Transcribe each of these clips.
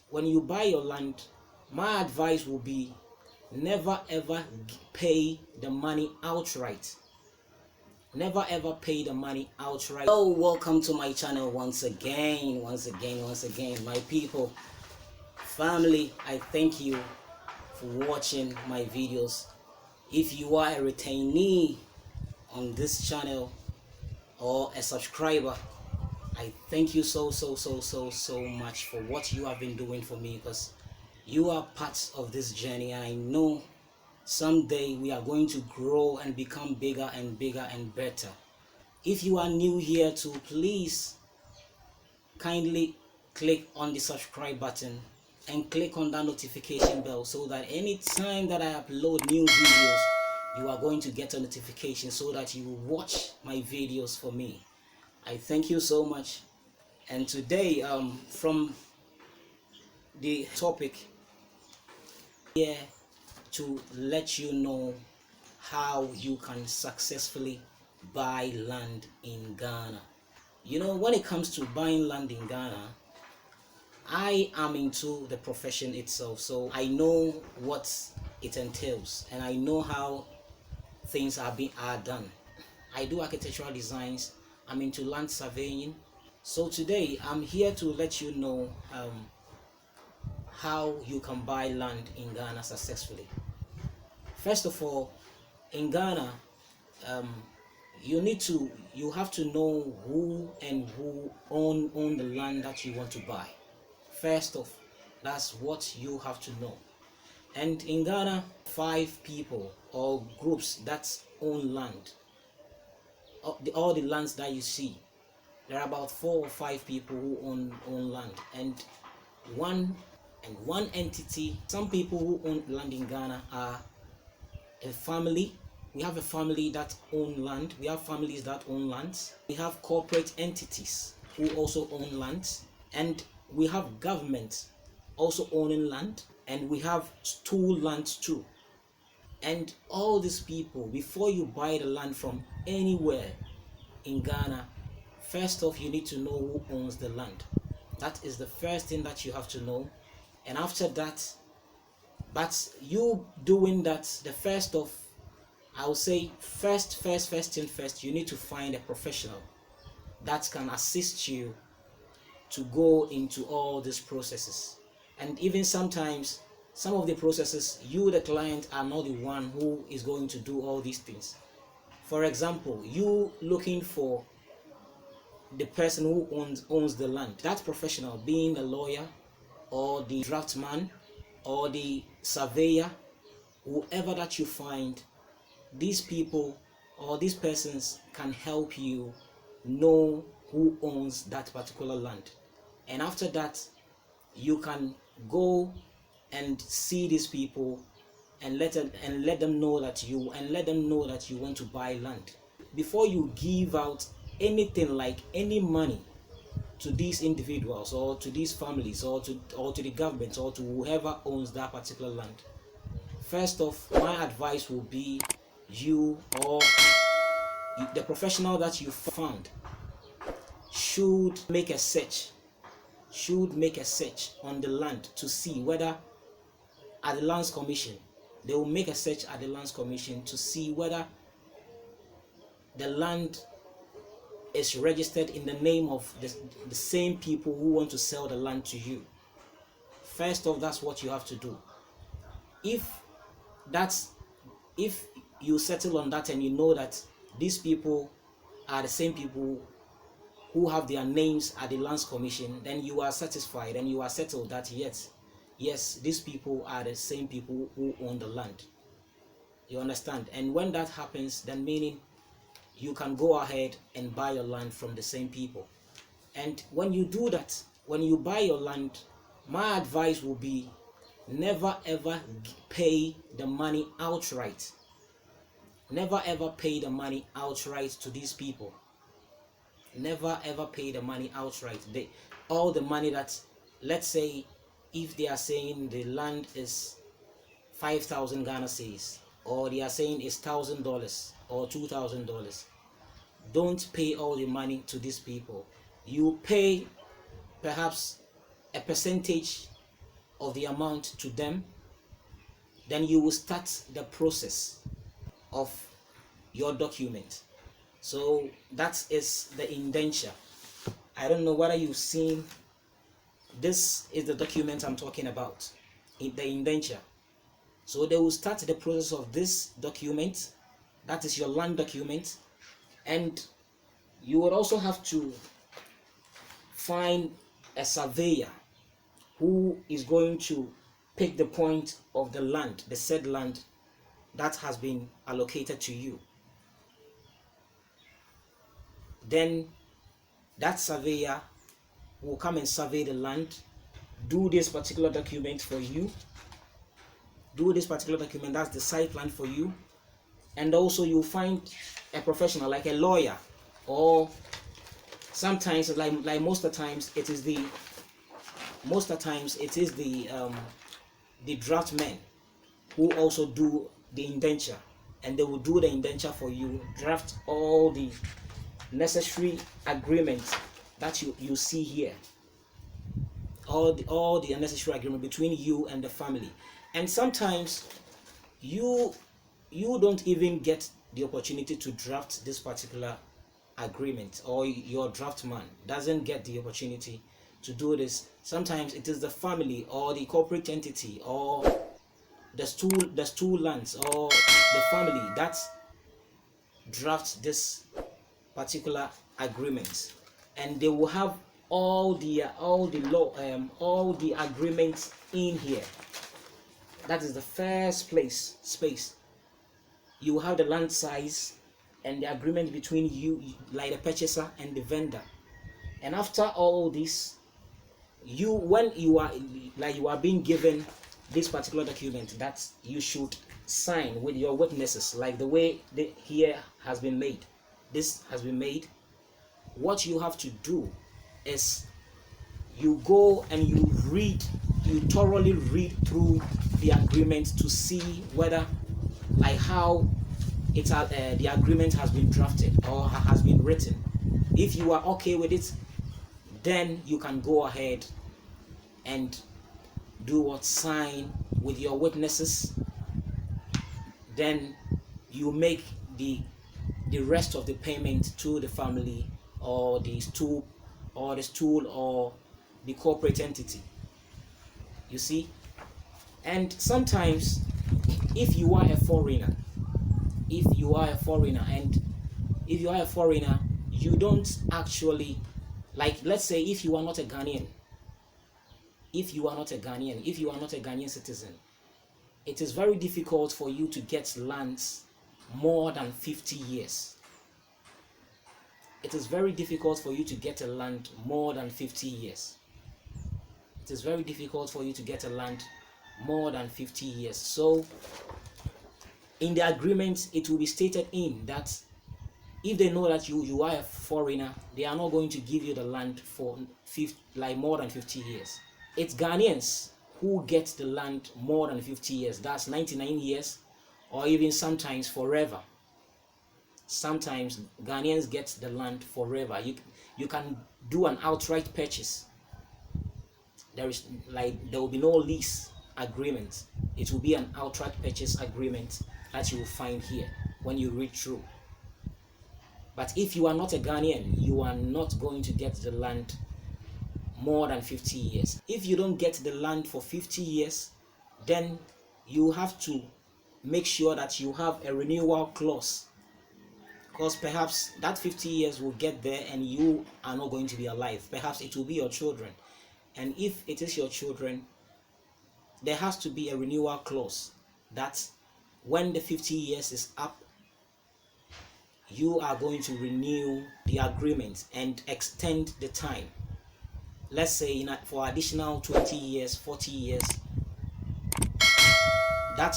when you buy your land, my advice will be never ever pay the money outright. Never ever pay the money outright. Oh, welcome to my channel once again, my people, family. I thank you for watching my videos. If you are a retainee on this channel or a subscriber, I thank you so much for what you have been doing for me, because you are part of this journey, and I know someday we are going to grow and become bigger and better. If you are new here too, please kindly click on the subscribe button and click on that notification bell, so that anytime that I upload new videos, you are going to get a notification, so that you will watch my videos for me. I thank you so much. And today, from the topic here, to let you know how you can successfully buy land in Ghana. You know, when it comes to buying land in Ghana, I am into the profession itself, so I know what it entails, and I know how things are done. I do architectural designs. I'm into land surveying. So today I'm here to let you know how you can buy land in Ghana successfully. First of all, in Ghana, you have to know who own the land that you want to buy. First off, that's what you have to know. And in Ghana, 5 people or groups that own land. All the lands that you see, there are about 4 or 5 people who own land, and one entity. Some people who own land in Ghana are a family. We have a family that own land. We have families that own lands. We have corporate entities who also own lands, and we have government also owning land, and we have stool lands too. And all these people, before you buy the land from anywhere in Ghana, first off, you need to know who owns the land. That is the first thing that you have to know. And after that, but you doing that, the first of, I will say first thing first, you need to find a professional that can assist you to go into all these processes. And even sometimes, some of the processes, you the client are not the one who is going to do all these things. For example, you looking for the person who owns the land, that professional being a lawyer or the draftsman or the surveyor, whoever that you find, these people or these persons can help you know who owns that particular land. And after that, you can go and see these people and let them know that you want to buy land. Before you give out anything like any money to these individuals or to these families or to the government or to whoever owns that particular land, first off, my advice will be you or the professional that you found should make a search on the land to see whether at the Lands Commission, they will make a search at the Lands Commission to see whether the land is registered in the name of the same people who want to sell the land to you. First off, that's what you have to do. If you settle on that and you know that these people are the same people who have their names at the Lands Commission, then you are satisfied and you are settled that yes, these people are the same people who own the land. You understand? And when that happens, then meaning you can go ahead and buy your land from the same people. And when you do that, when you buy your land, my advice will be never ever pay the money outright. Never ever pay the money outright to these people. Never ever pay the money outright. All the money that, let's say, if they are saying the land is 5,000 Ghana cedis, or they are saying it's $1,000 or $2,000, don't pay all the money to these people. You pay perhaps a percentage of the amount to them, then you will start the process of your document. So that is the indenture. I don't know whether you've seen. This is the document I'm talking about, the indenture. So they will start the process of this document, that is your land document, and you would also have to find a surveyor who is going to pick the point of the land, the said land that has been allocated to you. Then that surveyor will come and survey the land, do this particular document for you, that's the site plan for you. And also you'll find a professional like a lawyer, or sometimes like most of the times it is the draftmen who also do the indenture, and they will do the indenture for you, draft all the necessary agreements that you see here, all the unnecessary agreement between you and the family. And sometimes you don't even get the opportunity to draft this particular agreement, or your draftman doesn't get the opportunity to do this. Sometimes it is the family or the corporate entity or the stool lands or the family that drafts this particular agreement, and they will have all the agreements in here. That is the first space. You will have the land size and the agreement between you, like the purchaser and the vendor. And after all this, when you are being given this particular document that you should sign with your witnesses, like the way here has been made. This has been made. What you have to do is you go and you thoroughly read through the agreement to see whether, like, how the agreement has been drafted or has been written. If you are okay with it, then you can go ahead and sign with your witnesses. Then you make the rest of the payment to the family or the stool or the corporate entity. You see? And sometimes if you are a foreigner, you don't actually, like, let's say if you are not a Ghanaian citizen, it is very difficult for you to get lands more than 50 years. It is very difficult for you to get a land more than 50 years. It is very difficult for you to get a land more than 50 years. So in the agreement, it will be stated in that if they know that you are a foreigner, they are not going to give you the land for more than 50 years. It's Ghanaians who get the land more than 50 years. That's 99 years, or even sometimes forever. Sometimes Ghanaians get the land forever. You can do an outright purchase. There will be no lease agreement. It will be an outright purchase agreement that you will find here when you read through. But if you are not a Ghanaian, you are not going to get the land more than 50 years. If you don't get the land for 50 years, then you have to make sure that you have a renewal clause, because perhaps that 50 years will get there and you are not going to be alive. Perhaps it will be your children, and if it is your children, there has to be a renewal clause that when the 50 years is up, you are going to renew the agreement and extend the time. Let's say for additional 20 years, 40 years. That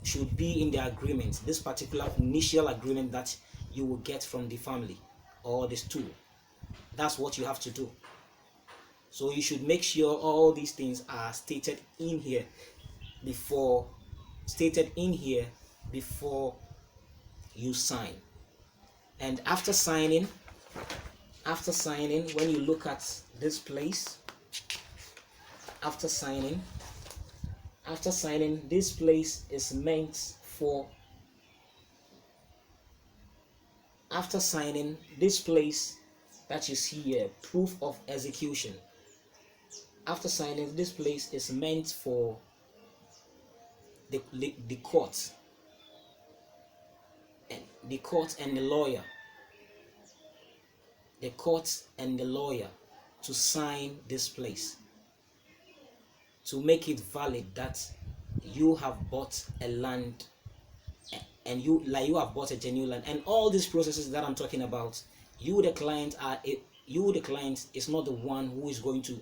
should be in the agreement, this particular initial agreement that you will get from the family or the stool. That's what you have to do. So you should make sure all these things are stated in here before you sign. And after signing, when you look at this place, after signing, After signing, this place is meant for, after signing, this place that you see here, proof of execution. After signing, this place is meant for the court, and the court and the lawyer, the court and the lawyer to sign this place, to make it valid that you have bought a land, and you have bought a genuine land. And all these processes that I'm talking about, you the client is not the one who is going to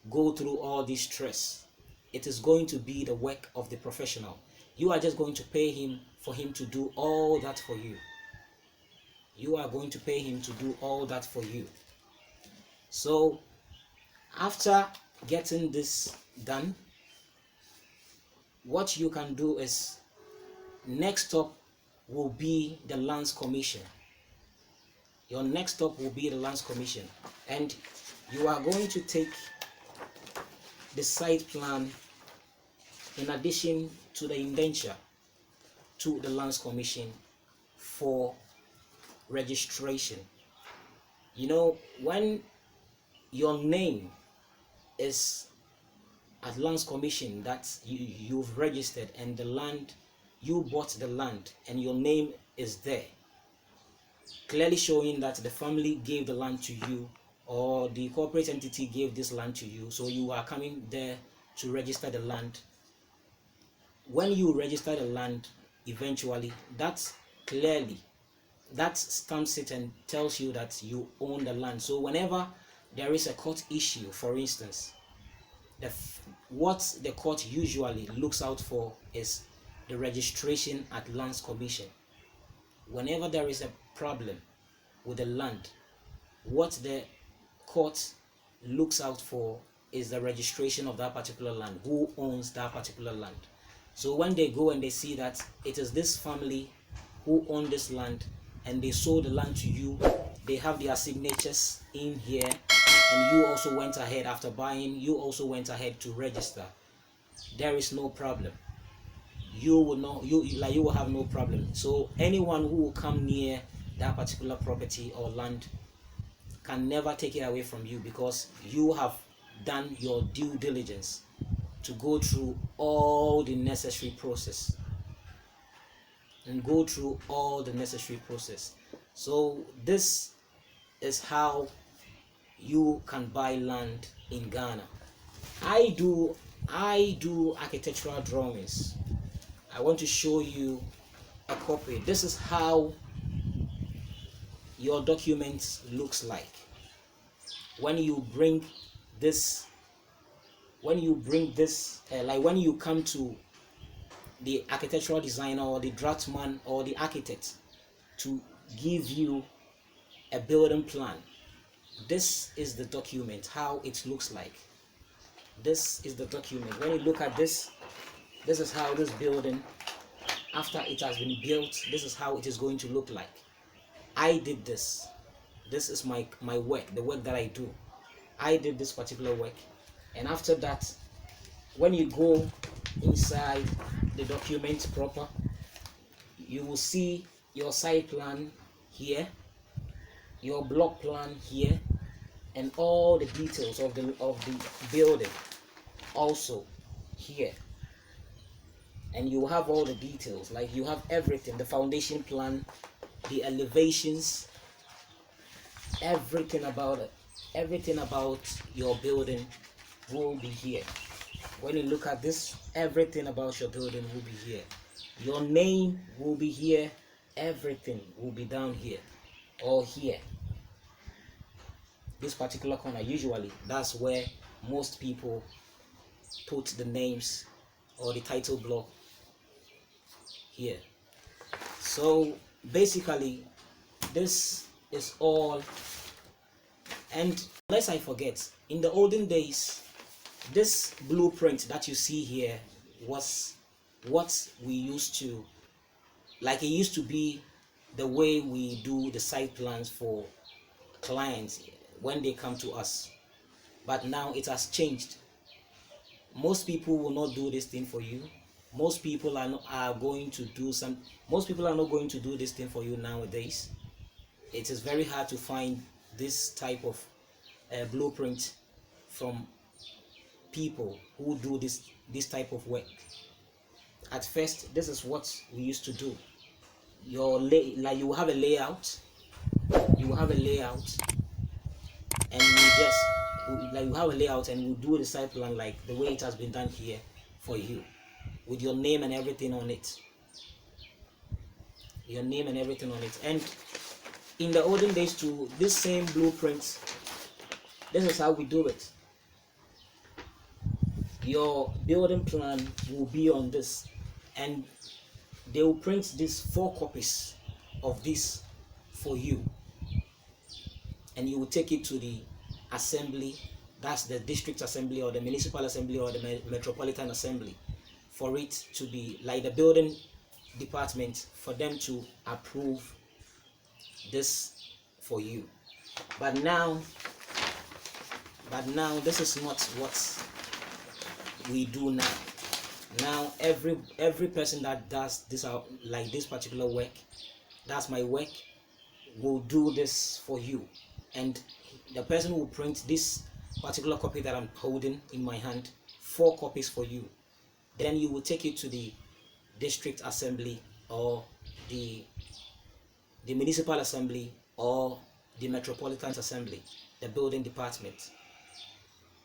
go through all this stress. It is going to be the work of the professional. You are just going to pay him for him to do all that for you. You are going to pay him to do all that for you. So after getting this done, what you can do is, next stop will be the lands commission. Your next stop will be the lands commission, and you are going to take the site plan in addition to the indenture to the lands commission for registration. You know, when your name is at lands commission, that you've registered, and the land, you bought the land and your name is there, clearly showing that the family gave the land to you, or the corporate entity gave this land to you, so you are coming there to register the land. When you register the land, eventually that clearly, that stamps it and tells you that you own the land. So whenever there is a court issue, for instance, what the court usually looks out for is the registration at lands commission. Whenever there is a problem with the land, what the court looks out for is the registration of that particular land, who owns that particular land. So when they go and they see that it is this family who own this land, and they sold the land to you, they have their signatures in here, and you also went ahead, after buying, you also went ahead to register, there is no problem. You will have no problem. So anyone who will come near that particular property or land can never take it away from you, because you have done your due diligence to go through all the necessary process, So this is how you can buy land in Ghana. I do architectural drawings. I want to show you a copy. This is how your document looks like when you bring this, like when you come to the architectural designer or the draftsman or the architect to give you a building plan. This is the document, how it looks like. This is the document. When you look at this, this is how this building, after it has been built, this is how it is going to look like. I did this. This is my work, the work that I do. I did this particular work. And after that, when you go inside the document proper, you will see your site plan here, your block plan here, and all the details of the building also here. And you have all the details, like you have everything, the foundation plan, the elevations, everything about it, everything about your building will be here. When you look at this, everything about your building will be here. Your name will be here, everything will be down here or here. This particular corner, usually that's where most people put the names or the title block here. So basically this is all. And lest I forget, in the olden days, this blueprint that you see here was what we used to, like, it used to be the way we do the site plans for clients when they come to us. But now it has changed. most people will not do this thing for you. Most people are not going to do most people are not going to do this thing for you nowadays. It is very hard to find this type of blueprint from people who do this type of work. At first, this is what we used to do. Like you have a layout, and you have a layout, and you do the site plan like the way it has been done here for you, with your name and everything on it. And in the olden days too, this same blueprint, this is how we do it. Your building plan will be on this, and they will print these 4 copies of this for you, and you will take it to the assembly, that's the district assembly or the municipal assembly or the metropolitan assembly, for it to be like the building department, for them to approve this for you. But now this is not what we do now. Now every person that does this like this particular work, that's my work, will do this for you, and the person will print this particular copy that I'm holding in my hand, 4 copies for you. Then you will take it to the district assembly or the municipal assembly or the metropolitan assembly, the building department,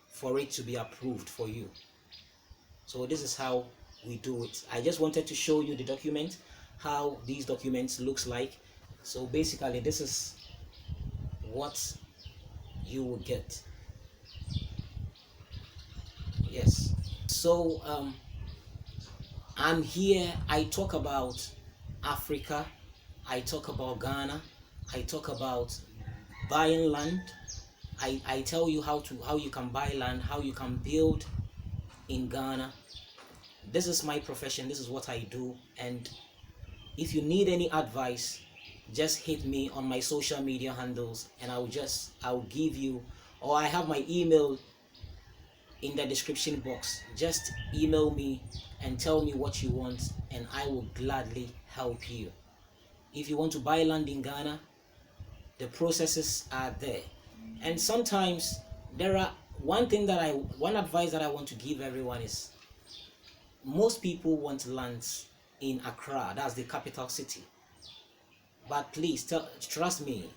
for it to be approved for you. So this is how we do it. I just wanted to show you the document, how these documents looks like. So basically this is what you will get. Yes. So I'm here, I talk about Africa, I talk about Ghana, I talk about buying land. I tell you how you can buy land, how you can build in Ghana. This is my profession, this is what I do, and if you need any advice, just hit me on my social media handles, and I'll give you, or I have my email in the description box. Just email me and tell me what you want, and I will gladly help you. If you want to buy land in Ghana, the processes are there, and sometimes there are one advice that I want to give everyone is, most people want lands in Accra, that's the capital city. But please trust me,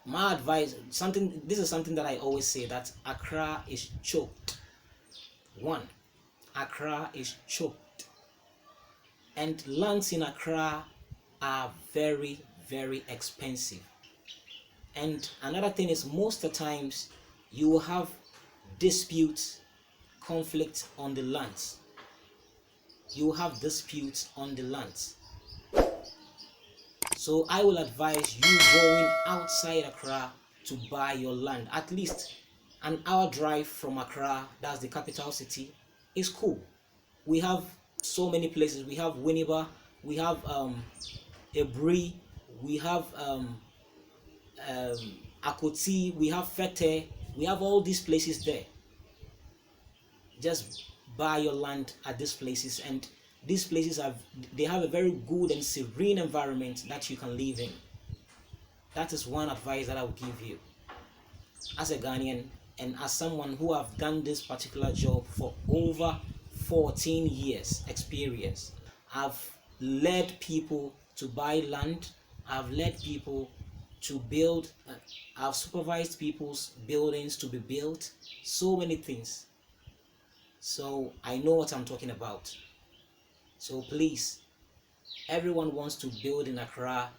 my advice, this is something that I always say, that Accra is choked. Accra is choked, and lands in Accra are very, very expensive. And another thing is, most of the times you will have disputes, conflict on the lands. You have disputes on the lands. So I will advise you going outside Accra to buy your land. At least an hour drive from Accra, that's the capital city, is cool. We have so many places. We have Winneba, we have Ebri, we have Akoti, we have Fete, we have all these places there. Just buy your land at these places, and these places have a very good and serene environment that you can live in. That is one advice that I will give you as a Ghanaian, and as someone who have done this particular job for over 14 years experience. I've led people to buy land, I've led people to build, I've supervised people's buildings to be built, so many things. So I know what I'm talking about. So please, everyone wants to build in Accra.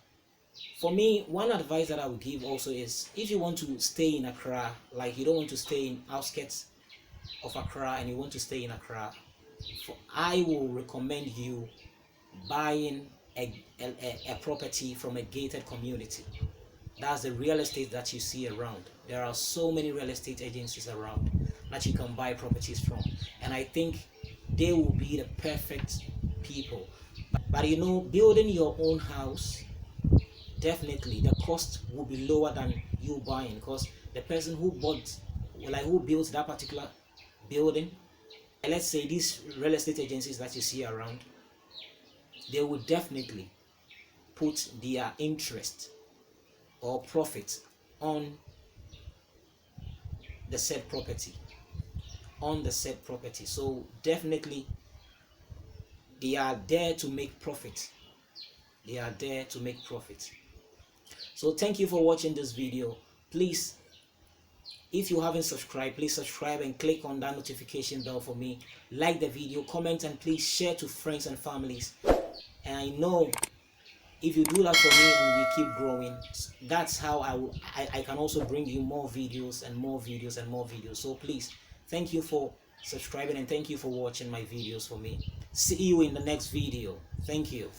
For me, one advice that I would give also is, if you want to stay in Accra, like you don't want to stay in outskirts of Accra and you want to stay in Accra, I will recommend you buying a property from a gated community. That's the real estate that you see around. There are so many real estate agencies around that you can buy properties from, and I think they will be the perfect people. But you know, building your own house, definitely the cost will be lower than you buying, because the person who built that particular building let's say these real estate agencies that you see around, they will definitely put their interest or profit on the said property, so definitely they are there to make profit. So thank you for watching this video. Please, if you haven't subscribed, please subscribe and click on that notification bell for me. Like the video, comment, and please share to friends and families. And I know if you do that for me and we keep growing, that's how I can also bring you more videos and more videos and more videos. So please, thank you for subscribing and thank you for watching my videos for me. See you in the next video. Thank you.